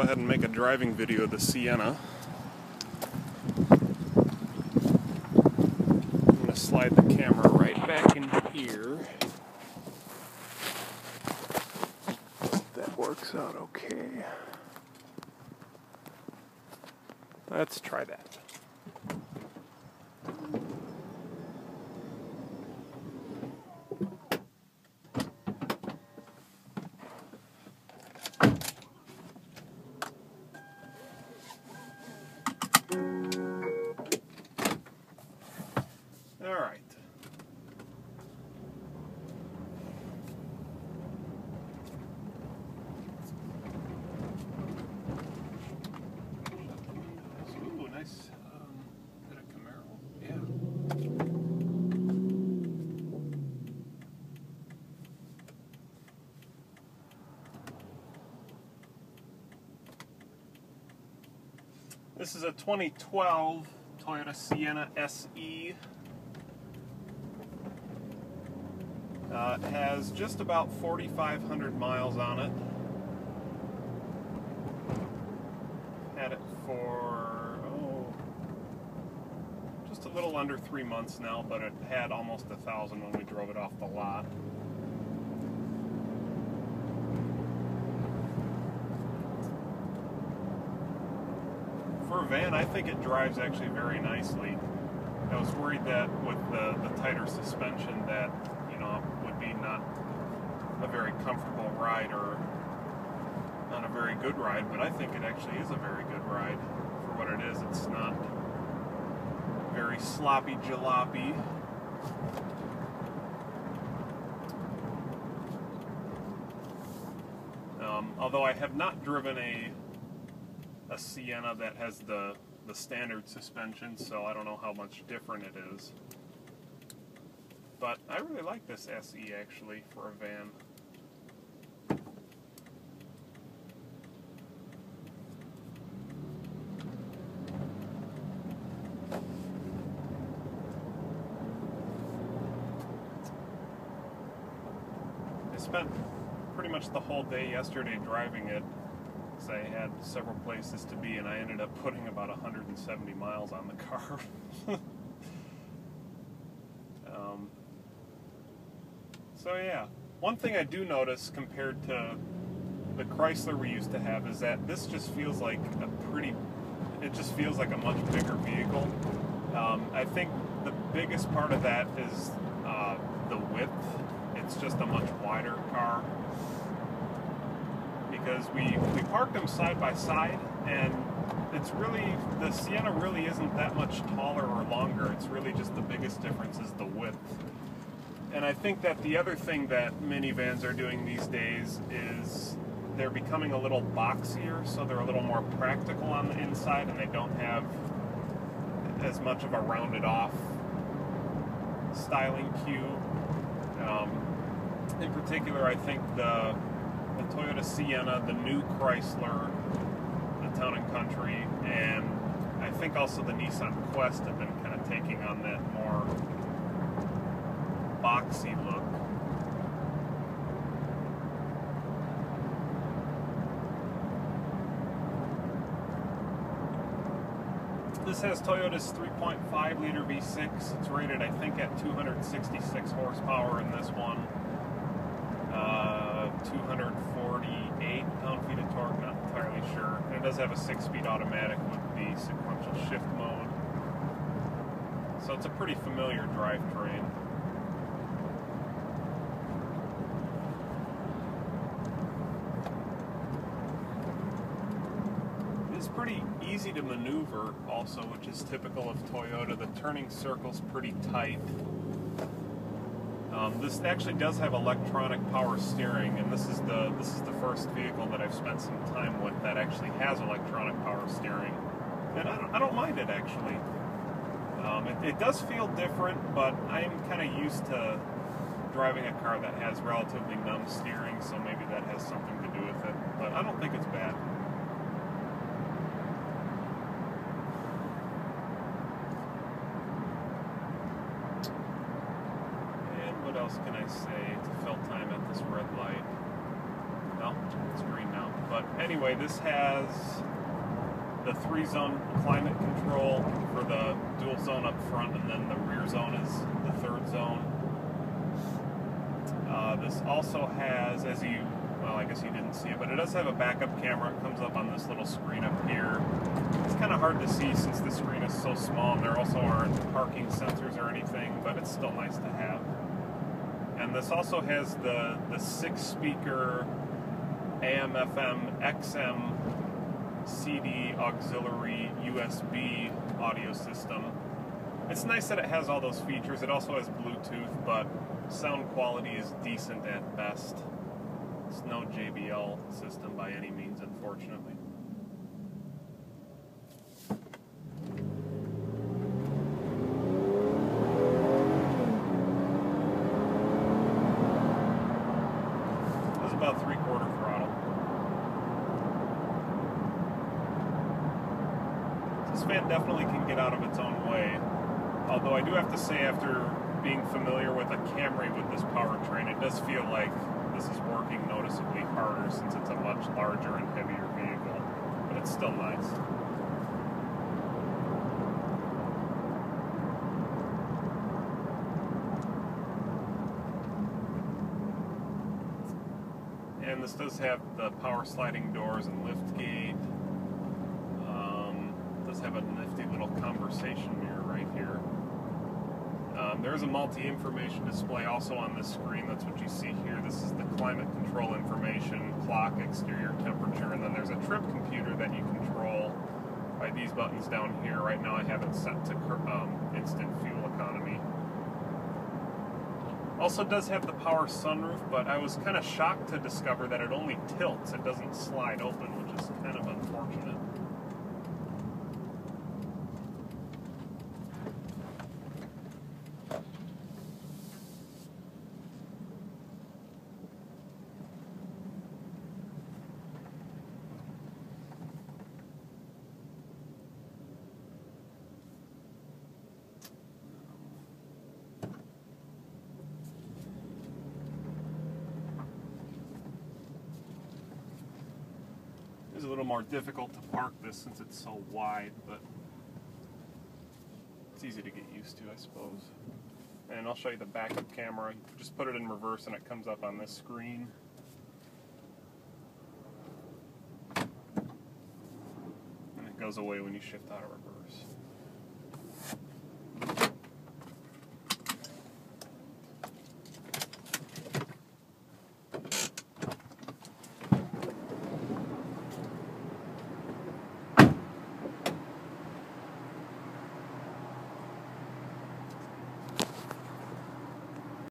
ahead and make a driving video of the Sienna. I'm going to slide the camera right back in here. That works out okay. Let's try that. All right. Ooh, nice bit of Camaro. Yeah. This is a 2012 Toyota Sienna SE. It has just about 4,500 miles on it. Had it for, just a little under 3 months now, but it had almost 1,000 when we drove it off the lot. For a van, I think it drives actually very nicely. I was worried that with the tighter suspension that, would be not a very comfortable ride or not a very good ride, but I think it actually is a very good ride for what it is. It's not very sloppy jalopy. Although I have not driven a Sienna that has the standard suspension, so I don't know how much different it is. But I really like this SE actually for a van. I spent pretty much the whole day yesterday driving it, because I had several places to be, and I ended up putting about 170 miles on the car. So yeah, one thing I do notice compared to the Chrysler we used to have is that this just feels like it just feels like a much bigger vehicle. I think the biggest part of that is the width. It's just a much wider car. Because we parked them side by side, and the Sienna really isn't that much taller or longer. It's really just the biggest difference is the width. And I think that the other thing that minivans are doing these days is they're becoming a little boxier, so they're a little more practical on the inside, and they don't have as much of a rounded off styling cue. In particular, I think the Toyota Sienna, the new Chrysler, the Town & Country, and I think also the Nissan Quest have been kind of taking on that more boxy look. This has Toyota's 3.5 liter V6. It's rated, I think, at 266 horsepower in this one. 248 pound-feet of torque, not entirely sure. And it does have a 6-speed automatic with the sequential shift mode. So it's a pretty familiar drivetrain. It's pretty easy to maneuver also, which is typical of Toyota. The turning circle's pretty tight. This actually does have electronic power steering, and this is the first vehicle that I've spent some time with that actually has electronic power steering, and I don't mind it actually. It does feel different, but I'm kind of used to driving a car that has relatively numb steering, so maybe that has something to do with it. But I don't think it's bad. What else can I say to fill time at this red light? No, it's green now. But But anyway, this has the 3-zone climate control for the dual zone up front, and then the rear zone is the 3rd zone. This also has, well, I guess you didn't see it, but it does have a backup camera. It comes up on this little screen up here. It's kind of hard to see since the screen is so small, and there also aren't parking sensors or anything, but it's still nice to have. And this also has the 6-speaker AM, FM, XM, CD, auxiliary, USB audio system. It's nice that it has all those features. It also has Bluetooth, but sound quality is decent at best. It's no JBL system by any means, unfortunately. This is about 3/4 throttle. This fan definitely can get out of its own way. Although I do have to say, after being familiar with a Camry with this powertrain, it does feel like this is working noticeably harder since it's a much larger and heavier vehicle. But it's still nice. And this does have the power sliding doors and lift gate. It does have a nifty little conversation mirror right here. There is a multi-information display also on this screen. That's what you see here. This is the climate control information, clock, exterior temperature, and then there's a trip computer that you control by these buttons down here. Right now I have it set to instant fuel economy. Also does have the power sunroof, but I was kind of shocked to discover that it only tilts. It doesn't slide open, which is kind of unfortunate. It's a little more difficult to park this since it's so wide, but it's easy to get used to, I suppose. And I'll show you the backup camera. You just put it in reverse and it comes up on this screen. And it goes away when you shift out of reverse.